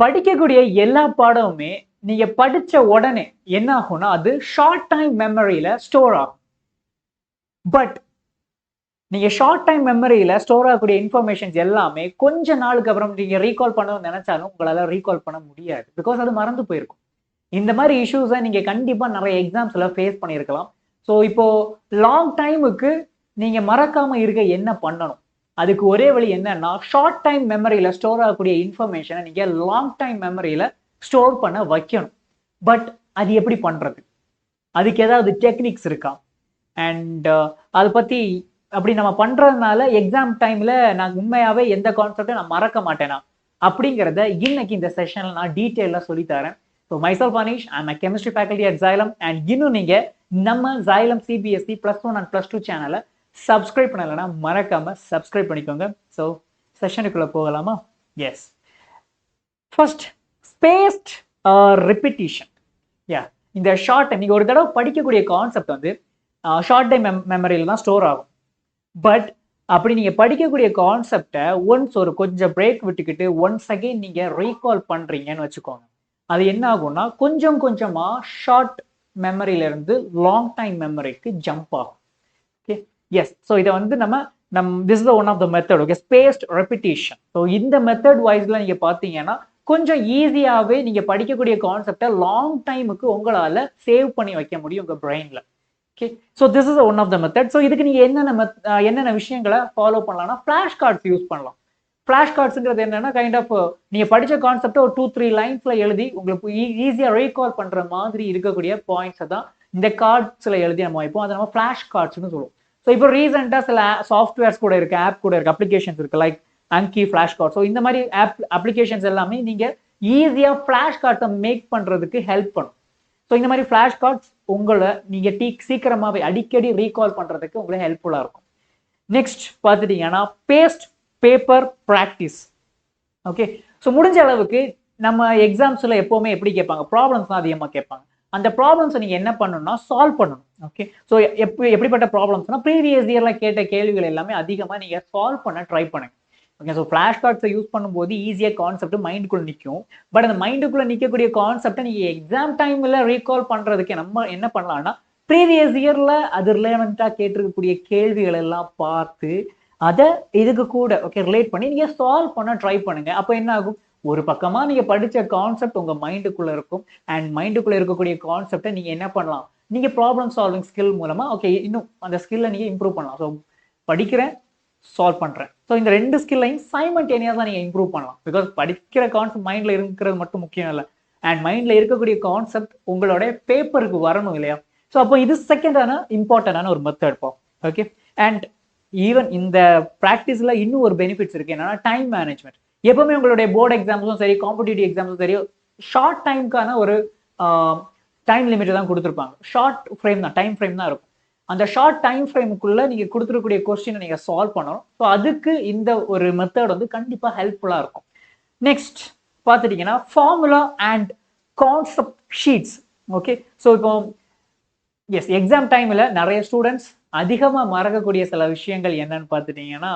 படிக்கக்கூடிய எல்லா பாடமுமே நீங்க படிச்ச உடனே என்ன ஆகும்னா அது ஷார்ட் டைம் மெமரியில ஸ்டோர் ஆகும். பட் நீங்க ஷார்ட் டைம் மெமரியில ஸ்டோர் ஆகக்கூடிய இன்ஃபர்மேஷன்ஸ் எல்லாமே கொஞ்ச நாளுக்கு அப்புறம் நீங்க ரீகால் பண்ணணும்னு நினைச்சாலும் உங்களால ரீகால் பண்ண முடியாது. பிகாஸ் அது மறந்து போயிருக்கும். இந்த மாதிரி இஷ்யூஸை நீங்க கண்டிப்பா நிறைய எக்ஸாம்ஸ்ல ஃபேஸ் பண்ணியிருக்கலாம். ஸோ இப்போ லாங் டைமுக்கு நீங்க மறக்காம இருக்க என்ன பண்ணணும்? அதுக்கு ஒரே வழி என்னன்னா ஷார்ட் டைம் மெமரியில ஸ்டோர் ஆகக்கூடிய இன்ஃபர்மேஷனை நீங்க லாங் டைம் மெமரியில ஸ்டோர் பண்ண வைக்கணும். பட் அது எப்படி பண்றது? அதுக்கு ஏதாவது டெக்னிக்ஸ் இருக்கா? அண்ட் அதை பத்தி அப்படி நம்ம பண்றதுனால எக்ஸாம் டைம்ல நான் உண்மையாவே எந்த கான்செப்டும் நான் மறக்க மாட்டேனா அப்படிங்கிறத இன்னைக்கு இந்த செஷன்ல நான் டீட்டெயிலாக சொல்லித்தரேன். So myself Anish, I am chemistry faculty at Xylem. And இன்னும் நீங்க நம்ம Xylem CBSE +1 அண்ட் +2 சேனலை சப்ஸ்கிரைப் பண்ணலைன்னா மறக்காம சப்ஸ்கிரைப் பண்ணிக்கோங்க. ஸோ செஷனுக்குள்ள போகலாமா? Yes. First, spaced repetition. Yeah, இந்த ஷார்ட் டைம் நீங்க ஒரு தடவை படிக்கக்கூடிய கான்செப்ட் வந்து ஷார்ட் டைம் மெமரியில தான் ஸ்டோர் ஆகும். பட் அப்படி நீங்க படிக்கக்கூடிய கான்செப்டை ஒன்ஸ் ஒரு கொஞ்சம் பிரேக் விட்டுக்கிட்டு ஒன்ஸ் அகைன் நீங்க ரீகால் பண்றீங்கன்னு வச்சுக்கோங்க, அது என்ன ஆகும்னா கொஞ்சம் கொஞ்சமா ஷார்ட் மெமரியில இருந்து லாங் டைம் மெமரிக்கு ஜம்ப் ஆகும். Okay, yes. ஸோ இதை வந்து this is one of the method. Okay, spaced repetition. So இந்த மெத்தட் வைஸ்ல நீங்க பாத்தீங்கன்னா கொஞ்சம் ஈஸியாவே நீங்க படிக்கக்கூடிய கான்செப்டை லாங் டைமுக்கு உங்களால சேவ் பண்ணி வைக்க முடியும் உங்க பிரெயின்ல. Okay, so this is one of the method. So இதுக்கு நீங்க என்னென்ன விஷயங்களை ஃபாலோ பண்ணலாம்னா ஃபிளாஷ் கார்ட்ஸ் யூஸ் பண்ணலாம். ஃபிளாஷ் கார்ட்ஸுங்கிறது என்னன்னா கைண்ட் ஆஃப் நீங்க படிச்ச கான்செப்டை ஒரு 2-3 லைன்ஸ்ல எழுதி உங்களுக்கு ஈஸியா ரீகால் பண்ற மாதிரி இருக்கக்கூடிய பாயிண்ட்ஸை தான் இந்த கார்ட்ஸ்ல எழுதி நம்ம வைப்போம். அதை நம்ம ஃபிளாஷ் கார்ட்ஸ்னு சொல்லுவோம். ஸோ இப்போ ரீசெண்டா சில சாஃப்ட்வேர்ஸ் கூட இருக்கு, ஆப் கூட இருக்கு, அப்ளிகேஷன்ஸ் இருக்கு, லைக் அங்கி ஃபிளாஷ் கார்ட். ஸோ இந்த மாதிரி அப்ளிகேஷன்ஸ் எல்லாமே நீங்க ஈஸியா ஃபிளாஷ் கார்ட்ஸை மேக் பண்றதுக்கு ஹெல்ப் பண்ணும். ஸோ இந்த மாதிரி ஃபிளாஷ் கார்ட்ஸ் உங்களை நீங்க சீக்கிரமாவே அடிக்கடி ரீகால் பண்றதுக்கு உங்களுக்கு ஹெல்ப்ஃபுல்லா இருக்கும். நெக்ஸ்ட் பார்த்துட்டீங்கன்னா past paper practice. Okay, so முடிஞ்ச அளவுக்கு நம்ம எக்ஸாம்ஸ்ல எப்பவுமே எப்படி கேட்பாங்க, ப்ராப்ளம்ஸ் தான் அதிகமாக கேட்பாங்க. அந்த ப்ராப்ளம்ஸை நீங்க என்ன பண்ணணும்னா சால்வ் பண்ணணும். ஓகே, ஸோ எப்படிப்பட்ட ப்ராப்ளம்ஸ்னா ப்ரீவியஸ் இயர்ல கேட்ட கேள்விகள் எல்லாமே அதிகமாக நீங்க சால்வ் பண்ண ட்ரை பண்ணுங்க. ஓகே, ஸோ ஃபிளாஷ் கார்ட்ஸை யூஸ் பண்ணும்போது ஈஸியாக கான்செப்ட் மைண்டுக்குள்ள நிற்கும். பட் அந்த மைண்டுக்குள்ள நிற்கக்கூடிய கான்செப்டை நீங்க எக்ஸாம் டைம்ல ரீகால் பண்றதுக்கு நம்ம என்ன பண்ணலாம்னா ப்ரீவியஸ் இயர்ல அது ரிலேவெண்டா கேட்டிருக்கக்கூடிய கேள்விகள் எல்லாம் பார்த்து அதை இதுக்கு கூட ஓகே ரிலேட் பண்ணி நீங்க சால்வ் பண்ண ட்ரை பண்ணுங்க. அப்போ என்ன ஆகும், ஒரு பக்கமா நீங்க படிச்ச கான்செப்ட் உங்க மைண்டுக்குள்ள இருக்கும். அண்ட் மைண்டுக்குள்ள இருக்கக்கூடிய கான்செப்டை நீங்க என்ன பண்ணலாம், நீங்க ப்ராப்ளம் சால்விங் ஸ்கில் மூலமா ஓகே இன்னும் அந்த ஸ்கில்லை நீங்க இம்ப்ரூவ் பண்ணலாம். ஸோ படிக்கிறேன், சால்வ் பண்றேன். ஸோ இந்த ரெண்டு ஸ்கில்லையும் சைமல்டேனியஸா நீங்க இம்ப்ரூவ் பண்ணலாம். பிகாஸ் படிக்கிற கான்செப்ட் மைண்ட்ல இருக்கிறது மட்டும் முக்கியம் இல்லை, அண்ட் மைண்ட்ல இருக்கக்கூடிய கான்செப்ட் உங்களோட பேப்பருக்கு வரணும் இல்லையா? ஸோ அப்போ இது செகண்டான இம்பார்ட்டன்டான ஒரு மெத்தட் இப்போ. ஓகே, அண்ட் ஈவன் இந்த ப்ராக்டிஸ்ல இன்னும் ஒரு பெனிஃபிட்ஸ் இருக்கு, என்னன்னா டைம் மேனேஜ்மெண்ட். எப்பவுமே உங்களுடைய போர்டு எக்ஸாம்ஸும் சரி, காம்படிட்டிவ் எக்ஸாம்ஸும் சரி, ஷார்ட் டைம்க்கான ஒரு டைம் லிமிட் தான் கொடுத்துருப்பாங்க. ஷார்ட் ஃப்ரேம் தான், டைம் ஃப்ரேம் தான் இருக்கும். அந்த ஷார்ட் டைம் ஃப்ரேமுக்குள்ள நீங்க கொடுத்துருக்கூடிய கொஸ்டினை நீங்க சால்வ் பண்ணணும். ஸோ அதுக்கு இந்த ஒரு மெத்தட் வந்து கண்டிப்பா ஹெல்ப்ஃபுல்லா இருக்கும். நெக்ஸ்ட் பார்த்துட்டீங்கன்னா formula and concept sheets. Okay, so இப்போ எஸ் எக்ஸாம் டைம்ல நிறைய ஸ்டூடெண்ட்ஸ் அதிகமாக மறக்கக்கூடிய சில விஷயங்கள் என்னன்னு பார்த்துட்டீங்கன்னா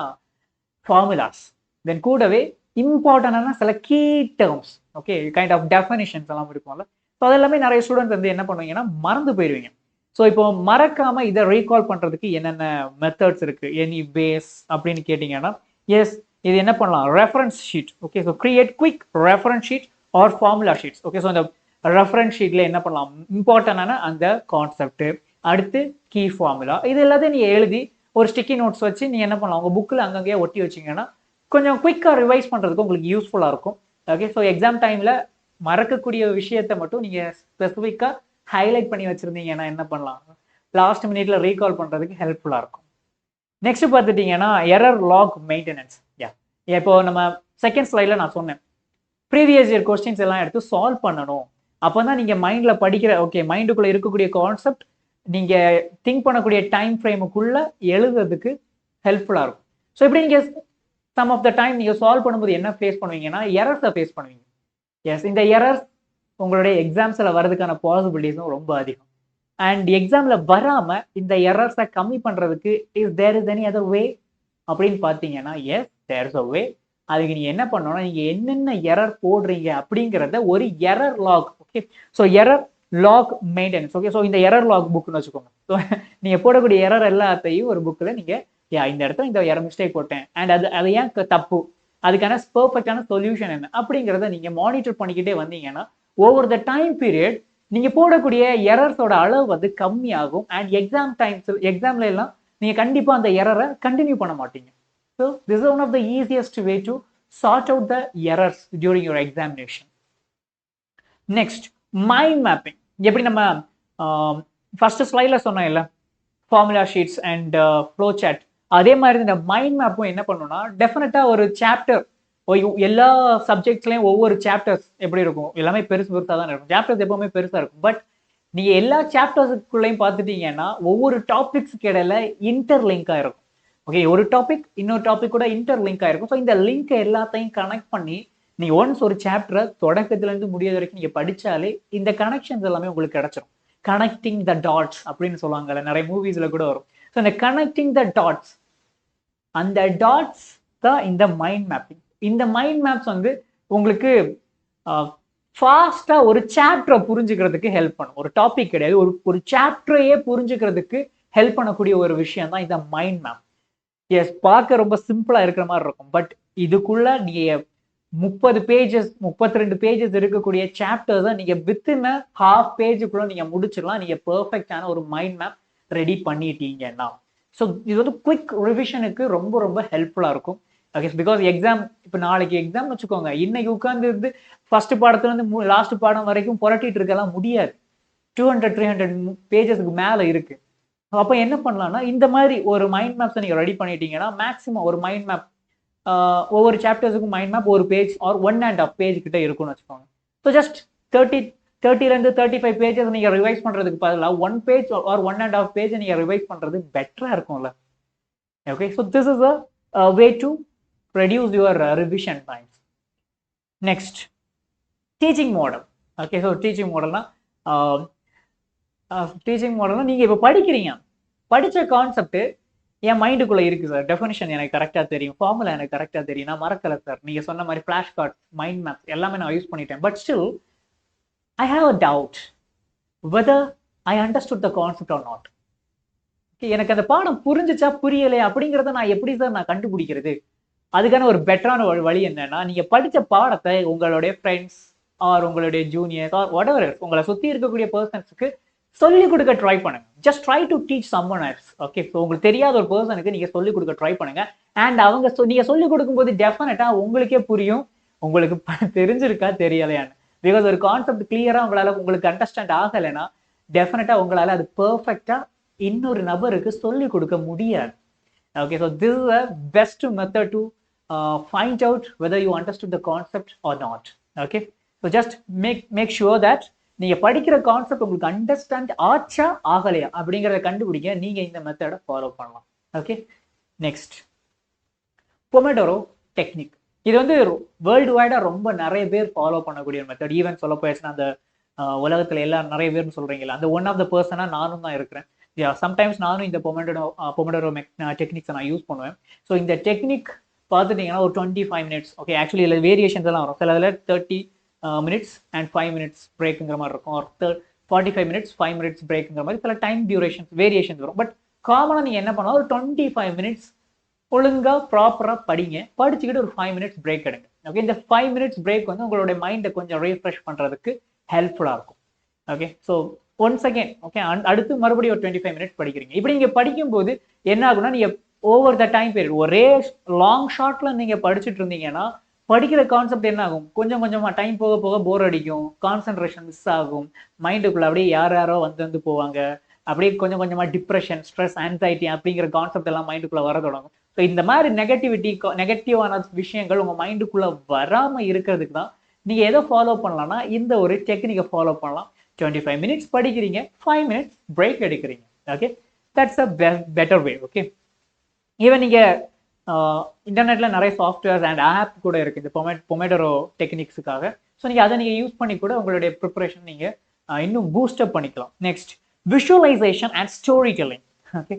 ஃபார்முலாஸ், தென் கூடவே இம்பார்ட்டன்டான சில key terms, okay kind of definitions எல்லாம் இருக்கும்ல. ஸோ அதெல்லாமே நிறைய ஸ்டூடெண்ட்ஸ் வந்து என்ன பண்ணுவீங்கன்னா மறந்து போயிடுவீங்க. ஸோ இப்போ மறக்காம இதை ரீகால் பண்றதுக்கு என்னென்ன மெத்தட்ஸ் இருக்கு, எனி வேஸ் அப்படின்னு கேட்டீங்கன்னா எஸ் இது என்ன பண்ணலாம், reference sheet. Okay, so create quick reference sheet or formula sheets. Okay, so அந்த ரெஃபரன்ஸ் ஷீட்ல என்ன பண்ணலாம், இம்பார்ட்டன்டான அந்த கான்செப்ட், அடுத்து கீ ஃபார்முலா, இது எல்லாத்தையும் நீங்க எழுதி ஒரு ஸ்டிக்கி நோட்ஸ் வச்சு நீங்க என்ன பண்ணலாம், உங்க புக்கில் அங்கங்கேயே ஒட்டி வச்சிங்கன்னா கொஞ்சம் குயிக்காக ரிவைஸ் பண்றதுக்கு உங்களுக்கு யூஸ்ஃபுல்லா இருக்கும். ஓகே, ஸோ எக்ஸாம் டைம்ல மறக்கக்கூடிய விஷயத்தை மட்டும் நீங்க ஸ்பெசிஃபிக்கா ஹைலைட் பண்ணி வச்சிருந்தீங்கன்னா என்ன பண்ணலாம், லாஸ்ட் மினிட்ல ரீகால் பண்றதுக்கு ஹெல்ப்ஃபுல்லா இருக்கும். நெக்ஸ்ட் பார்த்துட்டீங்கன்னா எரர் லாக் மெயின்டெனன்ஸ். இப்போ நம்ம செகண்ட் ஸ்லைட்ல நான் சொன்னேன், ப்ரீவியஸ் இயர் கொஸ்டின்ஸ் எல்லாம் எடுத்து சால்வ் பண்ணணும். அப்போதான் நீங்க மைண்ட்ல படிக்கிற ஓகே மைண்டுக்குள்ள இருக்கக்கூடிய கான்செப்ட் நீங்க திங்க் பண்ணக்கூடிய டைம் ஃப்ரேமுக்குள்ள எழுதுறதுக்கு ஹெல்ப்ஃபுல்லா இருக்கும். ஸோ இப்படி நீங்க சம் ஆஃப் த டைம் நீங்க சால்வ் பண்ணும்போது என்ன ஃபேஸ் பண்ணுவீங்கன்னா எரர்ஸை ஃபேஸ் பண்ணுவீங்க. எஸ், இந்த எரர்ஸ் உங்களுடைய எக்ஸாம்ஸ்ல வர்றதுக்கான பாசிபிலிட்டிஸும் ரொம்ப அதிகம். அண்ட் எக்ஸாம்ல வராம இந்த எரர்ஸை கம்மி பண்றதுக்கு is there is any other way அப்படின்னு பார்த்தீங்கன்னா எஸ் தேர் இஸ் அ வே. அதுக்கு நீங்க என்ன பண்ணணும்னா நீங்க என்னென்ன எரர் போடுறீங்க அப்படிங்கிறத ஒரு error log. Okay, so error log maintenance. Okay, so இந்த எரர் லாக் புக்னு வச்சுக்கோங்க. ஸோ நீங்க போடக்கூடிய எரர் எல்லாத்தையும் ஒரு புக்கில் நீங்க இந்த இடத்துல இந்த எரர் மிஸ்டேக் போட்டேன் அண்ட் அது ஏன் தப்பு, அதுக்கான பெர்ஃபெக்டான சொல்யூஷன் என்ன அப்படிங்கிறத நீங்க மானிட்டர் பண்ணிக்கிட்டே வந்தீங்கன்னா ஓவர் த டைம் பீரியட் நீங்க போடக்கூடிய எரர்ஸோட அளவு வந்து கம்மியாகும் அண்ட் எக்ஸாம்ல எல்லாம் நீங்க கண்டிப்பா அந்த எரரை கண்டினியூ பண்ண மாட்டீங்க. So this is one of the easiest way to chart out the errors during your examination. Next, mind mapping. எப்படி நம்ம ஃபர்ஸ்ட் ஸ்லைட்ல சொன்னோம் இல்ல, formula sheets and flow chart, அதே மாதிரி இந்த மைண்ட் மேப்பும் என்ன பண்ணணும்னா டெஃபினட்டா ஒரு சாப்டர், எல்லா சப்ஜெக்ட்ஸ்லயும் ஒவ்வொரு சாப்டர்ஸ் எப்படி இருக்கும், எல்லாமே பெருசு பெருசாக தான் இருக்கும். சாப்டர்ஸ் எப்பவுமே பெருசா இருக்கும். பட் நீங்க எல்லா சாப்டர்ஸுக்குள்ளேயும் பார்த்துட்டீங்கன்னா ஒவ்வொரு டாபிக்ஸ்க்கு இடையில இன்டர்லிங்காக இருக்கும். ஓகே, ஒரு டாபிக் இன்னொரு டாபிக் கூட இன்டர்லிங்க் ஆயிருக்கும். ஸோ இந்த லிங்க் எல்லாத்தையும் கனெக்ட் பண்ணி நீங்க ஒன்ஸ் ஒரு சாப்டரை தொடக்கத்துல இருந்து முடியாத வரைக்கும் நீங்க படிச்சாலே இந்த கனெக்ஷன்ஸ் எல்லாமே உங்களுக்கு கிடைச்சிடும். கனெக்டிங் த டாட்ஸ் அப்படின்னு சொல்லுவாங்கல்ல, நிறைய மூவிஸ்ல கூட வரும். ஸோ இந்த கனெக்டிங் த டாட்ஸ், அந்த டாட்ஸ் தான் இந்த மைண்ட் மேப்பிங். இந்த மைண்ட் மேப்ஸ் வந்து உங்களுக்கு ஃபாஸ்டா ஒரு சாப்டரை புரிஞ்சுக்கிறதுக்கு ஹெல்ப் பண்ணும். ஒரு டாபிக் கிடையாது, ஒரு சாப்டரையே புரிஞ்சுக்கிறதுக்கு ஹெல்ப் பண்ணக்கூடிய ஒரு விஷயம் தான் இந்த மைண்ட் மேப். எஸ், பார்க்க ரொம்ப சிம்பிளா இருக்கிற மாதிரி இருக்கும். பட் இதுக்குள்ள நீங்க 30 பேஜஸ் 32 பேஜஸ் இருக்கக்கூடிய சாப்டர்ஸை நீங்க வித்தின் ஹாஃப் பேஜுக்குள்ள நீங்க முடிச்சிடலாம். நீங்க பெர்ஃபெக்டான ஒரு மைண்ட் மேப் ரெடி பண்ணிட்டீங்கன்னா. ஸோ இது வந்து குவிக் ரிவிஷனுக்கு ரொம்ப ரொம்ப ஹெல்ப்ஃபுல்லா இருக்கும். ஓகே, பிகாஸ் எக்ஸாம் இப்போ நாளைக்கு எக்ஸாம் வச்சுக்கோங்க, இன்னைக்கு உட்கார்ந்து இருந்து ஃபர்ஸ்ட் பாடத்துல இருந்து லாஸ்ட் பாடம் வரைக்கும் புரட்டிட்டு இருக்கலாம் முடியாது. 200-300 பேஜஸ்க்கு மேல இருக்கு. அப்போ என்ன பண்ணலாம்னா இந்த மாதிரி ஒரு மைண்ட் மேப்ஸை நீங்க ரெடி பண்ணிட்டீங்கன்னா மேக்ஸிமம் ஒரு மைண்ட் மேப் ஒவ்வொரு சாப்டர்ஸுக்கும் மைண்ட் மேப் ஒரு பேஜ் ஆர் 1.5 பேஜ் கிட்ட இருக்கும்னு வச்சுக்கோங்க. ஸோ ஜஸ்ட் 30லேருந்து 35 பேஜஸ் நீங்க ரிவைஸ் பண்றதுக்கு பதிலாக 1 பேஜ் ஆர் 1.5 பேஜ் நீங்க ரிவைஸ் பண்றது பெட்டரா இருக்கும்ல. Okay, so this is a way to reduce your revision times. Next, teaching model. Okay, so teaching modelனா நீங்க இப்போ படிக்கிறீங்க, படிச்ச கான்செப்ட் என் மைண்டுக்குள்ள இருக்கு சார், டெஃபினிஷன் எனக்கு கரெக்டா தெரியும், ஃபார்முலா எனக்கு கரெக்டா தெரியும், நான் மறக்கல சார், நீங்க சொன்ன மாதிரி ஃபிளாஷ் கார்டு, மைண்ட் மேப்ஸ் எல்லாமே நான் யூஸ் பண்ணிட்டேன். But still I have a doubt whether I understood the concept or not. எனக்கு அந்த பாடம் புரிஞ்சுச்சா புரியலையா அப்படிங்கிறத நான் எப்படி சார் நான் கண்டுபிடிக்கிறது? அதுக்கான ஒரு பெட்டரான ஒரு வழி என்னன்னா, நீங்க படிச்ச பாடத்தை உங்களுடைய ஃப்ரெண்ட்ஸ் ஆர் உங்களுடைய ஜூனியர்ஸ் ஆர் whatever உங்களை சுத்தி இருக்கக்கூடிய பர்சன்ஸ்க்கு சொல்லிக் கொடுக்க ட்ரை பண்ணுங்க. Just try to teach someone else. Okay, so உங்களுக்கு தெரியாத ஒரு பர்சனுக்கு நீங்க சொல்லிக் கொடுக்க ட்ரை பண்ணுங்க. அண்ட் அவங்க நீங்க சொல்லிக் கொடுக்கும்போது டெஃபினட்டா உங்களுக்கே புரியும் உங்களுக்கு தெரிஞ்சிருக்கா தெரியலையான்னு. பிகாஸ் ஒரு கான்செப்ட் கிளியரா உங்களுக்கு அண்டர்ஸ்டாண்ட் ஆகலைன்னா டெஃபினட்டா உங்களால அது பெர்ஃபெக்டா இன்னொரு நபருக்கு சொல்லிக் கொடுக்க முடியாது. Okay, so this is the best method to find out whether you understood the concept or not. Okay, so just make sure that நீங்க படிக்கிற கான்செப்ட் உங்களுக்கு அண்டர்ஸ்டாண்ட் ஆச்சா ஆகலையா அப்படிங்கிறத கண்டுபிடிக்க நீங்க இந்த மெத்தடை ஃபாலோ பண்ணலாம். Okay, next, pomodoro technique. இது வந்து வேர்ல்டு வைடா ரொம்ப நிறைய பேர் ஃபாலோ பண்ணக்கூடிய மெத்தட். ஈவன் சொல்ல போயிடுச்சுன்னா அந்த உலகத்துல எல்லாம் நிறைய பேர்னு சொல்றீங்களா, அந்த ஒன் ஆஃப் த பர்சனா நானும் தான் இருக்கிறேன். சம்டைம்ஸ் நானும் இந்த பொமடோரோ டெக்னிக்ஸை நான் யூஸ் பண்ணுவேன். ஸோ இந்த டெக்னிக் பார்த்துட்டிங்கன்னா ஒரு 25 மினிட்ஸ். ஓகே, ஆக்சுவலி இதில் வேரியேஷன்ஸ் எல்லாம் வரும். சில இதில் 30 மினிட்ஸ் அண்ட் 5 மினிட்ஸ் பிரேக்குங்கிற மாதிரி இருக்கும். ஒரு 45 மினிட்ஸ் 5 மினிட்ஸ் பிரேக்குங்கிற மாதிரி சில டைம் டியூரேஷன்ஸ் வேரியேஷன்ஸ் வரும். பட் காமனாக நீங்கள் என்ன பண்ணலாம், ஒரு 25 மினிட்ஸ் ஒழுங்காக ப்ராப்பராக படிங்க, படிச்சுக்கிட்டு ஒரு 5 மினிட்ஸ் பிரேக் எடுங்க. ஓகே, இந்த 5 மினிட்ஸ் பிரேக் வந்து உங்களுடைய மைண்டை கொஞ்சம் ரீஃப்ரெஷ் பண்ணுறதுக்கு ஹெல்ப்ஃபுல்லாக இருக்கும். Okay, so once again okay, அடுத்து மறுபடியும் ஒரு 25 மினிட்ஸ் படிக்கிறீங்க. இப்படி நீங்க படிக்கும்போது என்ன ஆகும்னா, நீங்க ஓவர் த டைம் பீரியட் ஒரே லாங் ஷார்ட்ல நீங்க படிச்சுட்டு இருந்தீங்கன்னா படிக்கிற கான்செப்ட் என்ன ஆகும், கொஞ்சம் கொஞ்சமா டைம் போக போக போர் அடிக்கும், கான்சென்ட்ரேஷன் மிஸ் ஆகும், மைண்டுக்குள்ள அப்படியே யாரோ வந்து போவாங்க, அப்படியே கொஞ்சம் கொஞ்சமா டிப்ரெஷன், ஸ்ட்ரெஸ், ஆன்சைட்டி அப்படிங்கிற கான்செப்ட் எல்லாம் மைண்டுக்குள்ள வர தொடங்கும். ஸோ இந்த மாதிரி நெகட்டிவான விஷயங்கள் உங்க மைண்டுக்குள்ள வராம இருக்கிறதுக்கு தான் நீங்க எதை ஃபாலோ பண்ணலாம்னா இந்த ஒரு டெக்னிக்கை ஃபாலோ பண்ணலாம். 25 மினிட்ஸ் படிக்கிறீங்க, 5 மினிட்ஸ் பிரேக் எடுக்கிறீங்க. Okay, that's a better way. Okay, even நீங்க இன்டர்நெட்ல நிறைய சாஃப்ட்வேர்ஸ் அண்ட் ஆப் கூட இருக்கு இந்த பொமடோரோ டெக்னிக்ஸுக்காக. ஸோ நீங்க அதை நீங்க யூஸ் பண்ணி கூட உங்களுடைய ப்ரிப்பரேஷன் நீங்க இன்னும் பூஸ்டப் பண்ணிக்கலாம். Next, visualisation and story telling. Okay,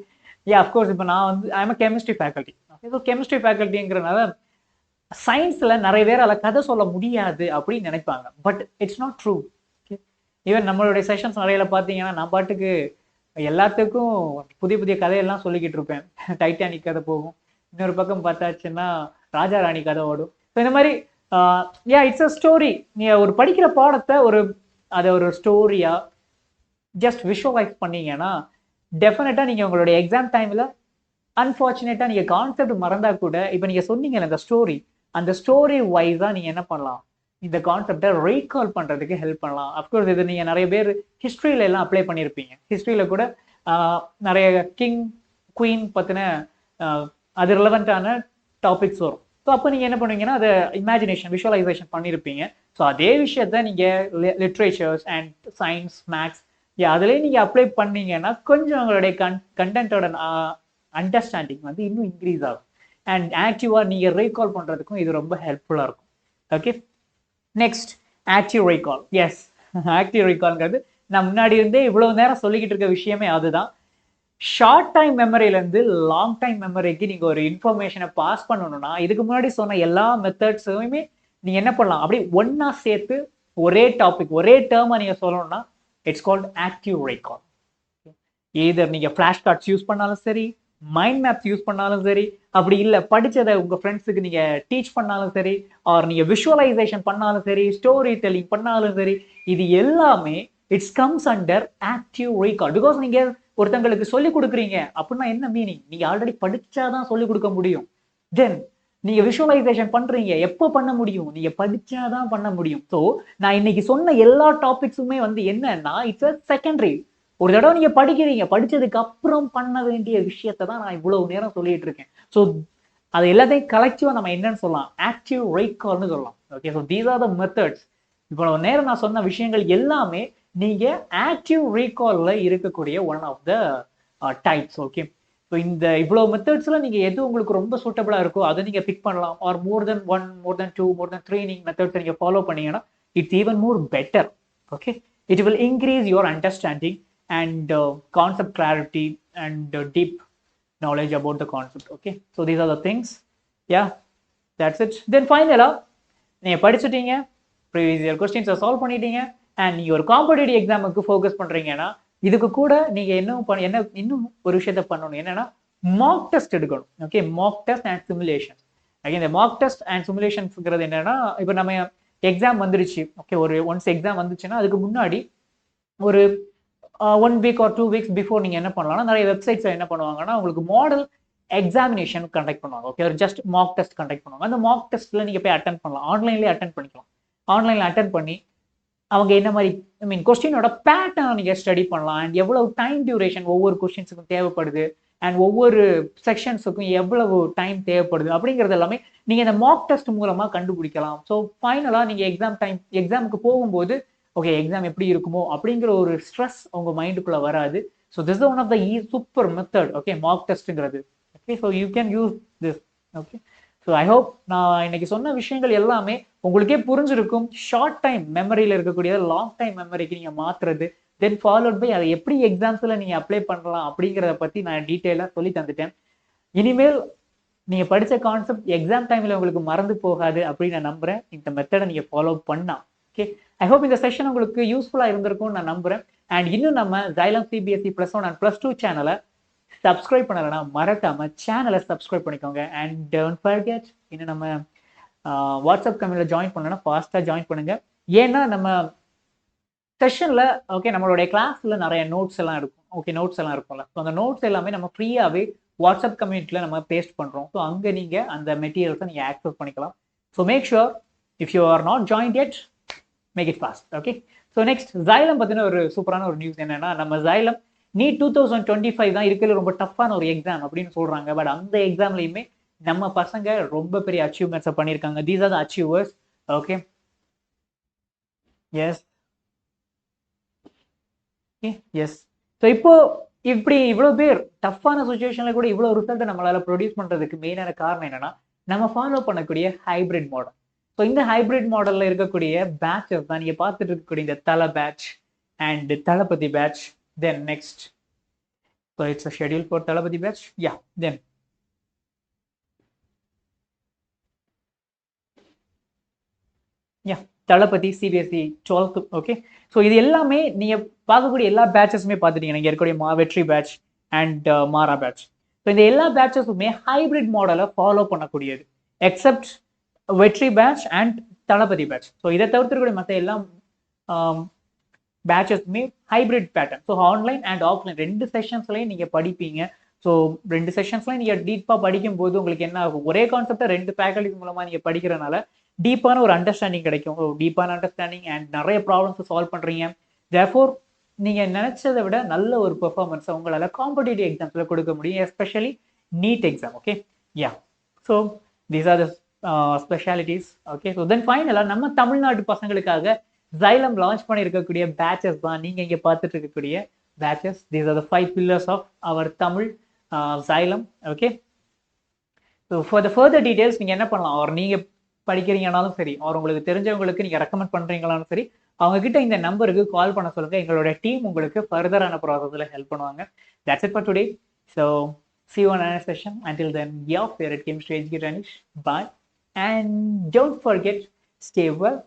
of course இப்போ நான் வந்து I am chemistry faculty. Okay, so chemistry ஃபேக்கல்ட்டிங்கிறனால சயின்ஸில் நிறைய பேர் அதில் கதை சொல்ல முடியாது அப்படின்னு நினைப்பாங்க. But it's not true. Even நம்மளுடைய செஷன்ஸ் நிறைய பார்த்தீங்கன்னா நான் பாட்டுக்கு எல்லாத்துக்கும் புதிய புதிய கதையெல்லாம் சொல்லிக்கிட்டு இருப்பேன். டைட்டானிக் கதை போகும், இன்னொரு பக்கம் பார்த்தாச்சுன்னா ராஜா ராணி கதை ஓடும். ஸோ இந்த மாதிரி இட்ஸ் அ ஸ்டோரி. நீங்கள் ஒரு படிக்கிற பாடத்தை அதை ஒரு ஸ்டோரியா ஜஸ்ட் விஷுவலைஸ் பண்ணீங்கன்னா டெஃபினட்டாக நீங்கள் உங்களுடைய எக்ஸாம் டைமில் அன்ஃபார்ச்சுனேட்டாக நீங்கள் கான்செப்ட் மறந்தா கூட இப்போ நீங்கள் சொன்னீங்கல்ல அந்த ஸ்டோரி வைஸாக நீங்கள் என்ன பண்ணலாம், இந்த கான்செப்டை ரீகால் பண்ணுறதுக்கு ஹெல்ப் பண்ணலாம். அஃப்கோர்ஸ் இது நீங்கள் நிறைய பேர் ஹிஸ்ட்ரியில எல்லாம் அப்ளை பண்ணியிருப்பீங்க. ஹிஸ்ட்ரியில் கூட நிறைய கிங் குயின் பற்றின அது ரிலவெண்ட்டான டாபிக்ஸ் வரும். ஸோ அப்போ நீங்கள் என்ன பண்ணுவீங்கன்னா அதை இமேஜினேஷன் விஷுவலைசேஷன் பண்ணியிருப்பீங்க. ஸோ அதே விஷயத்த நீங்கள் லிட்ரேச்சர்ஸ் அண்ட் சயின்ஸ் மேக்ஸ் அதுலேயே நீங்கள் அப்ளை பண்ணீங்கன்னா கொஞ்சம் உங்களுடைய கண்டென்ட்டோட அண்டர்ஸ்டாண்டிங் வந்து இன்னும் இன்க்ரீஸ் ஆகும். அண்ட் ஆக்டிவாக நீங்கள் ரீகால் பண்ணுறதுக்கும் இது ரொம்ப ஹெல்ப்ஃபுல்லாக இருக்கும். Okay, next active recall. Yes, active ரீகால்ங்கிறது நான் முன்னாடி இருந்தே இவ்வளோ நேரம் சொல்லிக்கிட்டு இருக்க விஷயமே அதுதான். ஷார்ட் டைம் மெமரியிலேருந்து லாங் டைம் மெமரிக்கு நீங்கள் ஒரு இன்ஃபர்மேஷனை பாஸ் பண்ணணும்னா இதுக்கு முன்னாடி சொன்ன எல்லா மெத்தட்ஸுமே நீங்கள் என்ன பண்ணலாம், அப்படி ஒன்றா சேர்த்து ஒரே டாபிக் ஒரே டேர்மை நீங்கள் சொல்லணும்னா it's called active recall. either நீங்கள் ஃப்ளாஷ் கார்ட்ஸ் யூஸ் பண்ணாலும் சரி, மைண்ட் மேப்ஸ் யூஸ் பண்ணாலும் சரி, அப்படி இல்லை படித்ததை உங்கள் ஃப்ரெண்ட்ஸுக்கு நீங்கள் டீச் பண்ணாலும் சரி, ஆர் நீங்கள் விஷுவலைசேஷன் பண்ணாலும் சரி, ஸ்டோரி டெல்லிங் பண்ணாலும் சரி, இது எல்லாமே it's comes under active recall. Because நீங்கள் ஒருத்தங்களுக்கு சொல்லிக் கொடுக்குறீங்க அப்படின்னா என்ன மீனிங், நீங்கள் ஆல்ரெடி படித்தாதான் சொல்லிக் கொடுக்க முடியும். தென் நீங்கள் விஷுவலைசேஷன் பண்ணுறீங்க, எப்போ பண்ண முடியும், நீங்கள் படித்தாதான் பண்ண முடியும். ஸோ நான் இன்னைக்கு சொன்ன எல்லா டாபிக்ஸுமே வந்து என்னன்னா இட்ஸ் அ செகண்டரி. ஒரு தடவை நீங்க படிக்கிறீங்க, படிச்சதுக்கு அப்புறம் பண்ண வேண்டிய விஷயத்தை தான் நான் இவ்வளவு நேரம் சொல்லிட்டு இருக்கேன். ஸோ அது எல்லாத்தையும் கலெக்டிவா நம்ம என்னன்னு சொல்லலாம், ஆக்டிவ் ரீகால்னு சொல்லலாம். Okay, so these are the methods. இவ்வளவு நேரம் நான் சொன்ன விஷயங்கள் எல்லாமே நீங்க ஆக்டிவ் ரீகால்ல இருக்கக்கூடிய one of the types. Okay, so இந்த இவ்வளவு மெத்தட்ஸ்ல நீங்க எது உங்களுக்கு ரொம்ப சூட்டபிளா இருக்கோ அதை நீங்க பிக் பண்ணலாம். ஆர் மோர் தென் 1, மோர் தென் 2, மோர் தென் 3 நீங்க மெத்தட்ஸ் நீங்க ஃபாலோ பண்ணீங்கன்னா it's even more better. Okay, it will increase your understanding and concept clarity and deep knowledge about the concept. Okay, so these are the things. Yeah, that's it. Then finally நீங்க படிச்சிட்டீங்க, previous year கொஸ்டின்ஸை solve பண்ணிட்டீங்க, and நீங்க ஒரு competitive எக்ஸாமுக்கு focus பண்றீங்கன்னா இதுக்கு கூட நீங்க இன்னும் ஒரு விஷயத்த பண்ணணும். என்னன்னா மார்க் டெஸ்ட் எடுக்கணும். Okay, mark test and simulation. இந்த மார்க் டெஸ்ட் அண்ட் சிமுலேஷன்ஸ்ங்கிறது என்னன்னா, இப்போ நம்ம எக்ஸாம் வந்துருச்சு. ஓகே, ஒன்ஸ் எக்ஸாம் வந்துச்சுன்னா அதுக்கு முன்னாடி ஒரு 1 வீக் ஆர் 2 வீக்ஸ் பிஃபோர் நீங்கள் என்ன பண்ணலாம்னா நிறைய வெப்சைட்ஸ் என்ன பண்ணுவாங்கன்னா உங்களுக்கு மாடல் எக்ஸாமினேஷன் கண்டக்ட் பண்ணுவாங்க. ஓகே, ஒரு ஜஸ்ட் மார்க் டெஸ்ட் கண்டக்ட் பண்ணுவாங்க. அந்த மார்க் டெஸ்ட்டில் நீங்கள் போய் அட்டன் பண்ணலாம், ஆன்லைன்லேயே அட்டன் பண்ணிக்கலாம். ஆன்லைனில் அட்டன் பண்ணி அவங்க என்ன மாதிரி கொஸ்டினோட பேட்டர்னை நீங்கள் ஸ்டடி பண்ணலாம். அண்ட் எவ்வளவு டைம் டியூரேஷன் ஒவ்வொரு கொஸ்டின்ஸுக்கும் தேவைப்படுது, அண்ட் ஒவ்வொரு செக்ஷன்ஸுக்கும் எவ்வளவு டைம் தேவைப்படுது அப்படிங்கிறது எல்லாமே நீங்கள் இந்த மார்க் டெஸ்ட் மூலமாக கண்டுபிடிக்கலாம். ஸோ ஃபைனலாக நீங்கள் எக்ஸாமுக்கு போகும்போது ஓகே எக்ஸாம் எப்படி இருக்குமோ அப்படிங்கிற ஒரு ஸ்ட்ரெஸ் உங்க மைண்டுக்குள்ள வராது. So this one of the super method. Okay, mark டெஸ்ட்ங்கிறது. Okay, so you can use this. Okay, so I hope நான் இன்னைக்கு சொன்ன விஷயங்கள் எல்லாமே உங்களுக்கே புரிஞ்சிருக்கும். ஷார்ட் டைம் மெமரியில் இருக்கக்கூடிய லாங் டைம் மெமரிக்கு நீங்க மாத்துறது, தென் ஃபாலோட் பை அதை எப்படி எக்ஸாம்ஸ்ல நீங்க அப்ளை பண்ணலாம் அப்படிங்கிறத பத்தி நான் டீட்டெயிலாக சொல்லி தந்துட்டேன். இனிமேல் நீங்க படிச்ச கான்செப்ட் எக்ஸாம் டைம்ல உங்களுக்கு மறந்து போகாது அப்படின்னு நான் நம்புறேன். இந்த மெத்தடை நீங்க ஃபாலோ பண்ணா. ஓகே, ஐ ஹோப் இந்த செஷன் உங்களுக்கு யூஸ்ஃபுல்லாக இருந்திருக்கும்னு நான் நம்புறேன். அண்ட் இன்னும் நம்ம Xylem CBSE +1 அண்ட் +2 சேனலை சப்ஸ்கிரைப் பண்ணலைன்னா மறக்காம சேனலை சப்ஸ்கிரைப் பண்ணிக்கோங்க. அண்ட் டோன்ட் ஃபர்கெட், இன்னும் நம்ம வாட்ஸ்அப் கம்யூனிட்டியில் ஜாயின் பண்ணலன்னா ஃபாஸ்ட்டாக ஜாயின் பண்ணுங்க. ஏன்னா நம்ம செஷனில் ஓகே நம்மளுடைய கிளாஸில் நிறைய நோட்ஸ் எல்லாம் இருக்கும். ஓகே, நோட்ஸ் எல்லாம் இருக்கும்ல. ஸோ அந்த நோட்ஸ் எல்லாமே நம்ம ஃப்ரீயாகவே வாட்ஸ்அப் கம்யூனிட்டியில் நம்ம பேஸ்ட் பண்ணுறோம். ஸோ அங்கே நீங்கள் அந்த மெட்டீரியல்ஸை நீங்கள் ஆக்சஸ் பண்ணிக்கலாம். So make sure if you are not joined yet, make it fast. Okay, so next Xylem பத்தின ஒரு சூப்பரான ஒரு நியூஸ் என்னன்னா, நம்ம Xylem NEET 2025 தான் இருக்கிறதுல ரொம்ப டஃப்பான ஒரு எக்ஸாம் அப்படின்னு சொல்றாங்க. பட் அந்த எக்ஸாம்லயுமே நம்ம பசங்க ரொம்ப பெரிய அச்சீவ்மெண்ட்ஸை பண்ணியிருக்காங்க. These are the achievers. Okay, yes yes. So இப்போ இப்படி இவ்வளோ பேர் டஃப்பான சுச்சுவேஷன்ல கூட இவ்வளோ ரிசல்ட்டை நம்மளால ப்ரொடியூஸ் பண்றதுக்கு மெயினான காரணம் என்னன்னா, நம்ம ஃபாலோ பண்ணக்கூடிய ஹைபிரிட் மாடல். ஸோ இந்த ஹைபிரிட் மாடலில் இருக்கக்கூடிய பேட்சஸ் தான் நீங்கள் பார்த்துட்டு இருக்கக்கூடிய இந்த Thala batch and Thalapathy batch. Then next, so it's a schedule for Thalapathy batch. Yeah, then yeah Thalapathy CBSE 12th. Okay, so இது எல்லாமே நீங்கள் பார்க்கக்கூடிய எல்லா பேட்சஸுமே பார்த்துட்டீங்க. நீங்கள் இருக்கக்கூடிய Vetri batch and Mara batch. So இந்த எல்லா பேட்சஸுமே ஹைபிரிட் மாடலை ஃபாலோ பண்ணக்கூடியது, except Vetri batch and Thalapathy batch. So இதை தவிர்த்துக்கூடிய மற்ற எல்லா பேட்சஸ்மே hybrid pattern. So online and offline ரெண்டு செஷன்ஸ்லையும் நீங்கள் படிப்பீங்க. ஸோ ரெண்டு செஷன்ஸ்லாம் நீங்கள் டீப்பாக படிக்கும் போது உங்களுக்கு என்ன ஆகும், ஒரே கான்செப்டை ரெண்டு ஃபேக்கல்டிஸ் மூலமாக நீங்கள் படிக்கிறனால டீப்பான ஒரு அண்டர்ஸ்டாண்டிங் கிடைக்கும். டீப்பான அண்டர்ஸ்டாண்டிங் அண்ட் நிறைய ப்ராப்ளம்ஸை சால்வ் பண்ணுறீங்க. தேர்ஃபோர் நீங்கள் நினச்சதை விட நல்ல ஒரு பெர்ஃபார்மன்ஸை உங்களால் காம்படிட்டிவ் எக்ஸாம்ஸில் கொடுக்க முடியும், especially NEET exam. Okay, yeah. So these are the specialities. Okay, so then ஃபைனலாக நம்ம தமிழ்நாட்டு பசங்களுக்காக Xylem லான்ச் பண்ணியிருக்கக்கூடிய பேட்சஸ் தான் நீங்கள் இங்கே பார்த்துட்டு இருக்கக்கூடிய batches. These are the 5 pillars of our Tamil Xylem. Okay, so for the further details நீங்கள் என்ன பண்ணலாம், அவர் நீங்கள் படிக்கிறீங்கனாலும் சரி, அவர் உங்களுக்கு தெரிஞ்சவங்களுக்கு நீங்கள் ரெக்கமெண்ட் பண்ணுறீங்களாலும் சரி, அவங்ககிட்ட இந்த நம்பருக்கு கால் பண்ண சொல்லுங்கள். எங்களோட டீம் உங்களுக்கு ஃபர்தரான ப்ராசஸில் ஹெல்ப் பண்ணுவாங்க. That's it for today. So see you on another session. Until then, your favorite chemistry educator Anish. Bye. And don't forget, stay well,